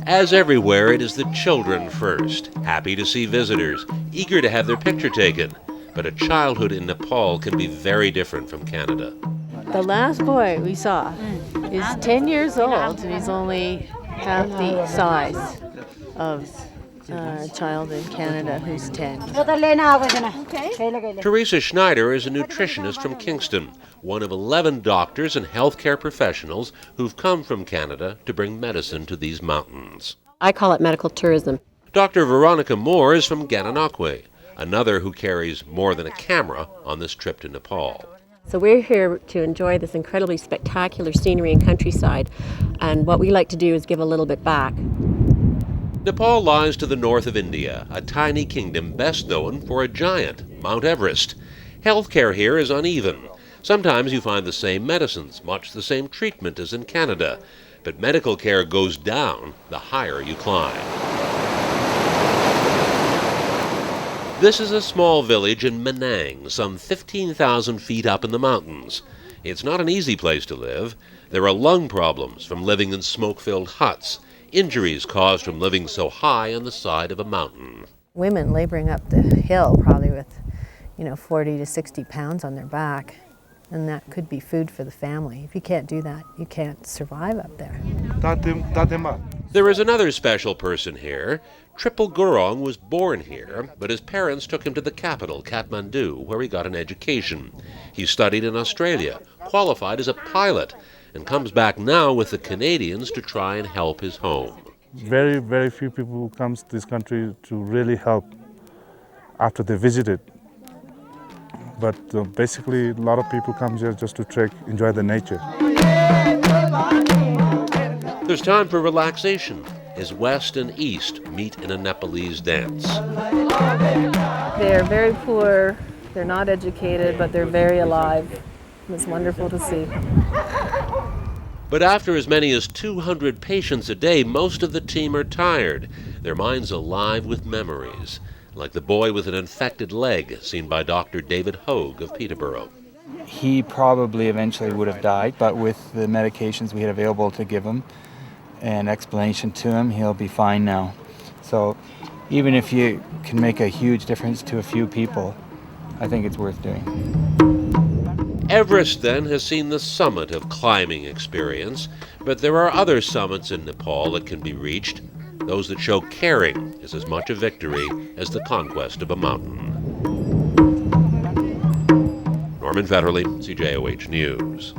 As everywhere, it is the children first, happy to see visitors, eager to have their picture taken. But a childhood in Nepal can be very different from Canada. The last boy we saw is 10 years old, and he's only half the size of a child in Canada who's 10. Teresa Schneider is a nutritionist from Kingston, one of 11 doctors and healthcare professionals who've come from Canada to bring medicine to these mountains. I call it medical tourism. Dr. Veronica Moore is from Gananoque, another who carries more than a camera on this trip to Nepal. So we're here to enjoy this incredibly spectacular scenery and countryside, and what we like to do is give a little bit back. Nepal lies to the north of India, a tiny kingdom best known for a giant, Mount Everest. Healthcare here is uneven. Sometimes you find the same medicines, much the same treatment as in Canada, but medical care goes down the higher you climb. This is a small village in Menang, some 15,000 feet up in the mountains. It's not an easy place to live. There are lung problems from living in smoke-filled huts, injuries caused from living so high on the side of a mountain. Women laboring up the hill, probably with, 40 to 60 pounds on their back, and that could be food for the family. If you can't do that, you can't survive up there. There is another special person here. Triple Gurung was born here, but his parents took him to the capital, Kathmandu, where he got an education. He studied in Australia, qualified as a pilot, and comes back now with the Canadians to try and help his home. Very, very few people who come to this country to really help after they visit it. But basically, a lot of people come here just to trek, enjoy the nature. There's time for relaxation as West and East meet in a Nepalese dance. They're very poor, they're not educated, but they're very alive. It's wonderful to see. But after as many as 200 patients a day, most of the team are tired, their minds alive with memories, like the boy with an infected leg seen by Dr. David Hogue of Peterborough. He probably eventually would have died, but with the medications we had available to give him and explanation to him, he'll be fine now. So even if you can make a huge difference to a few people, I think it's worth doing. Everest, then, has seen the summit of climbing experience, but there are other summits in Nepal that can be reached. Those that show caring is as much a victory as the conquest of a mountain. Norman Fetterley, CJOH News.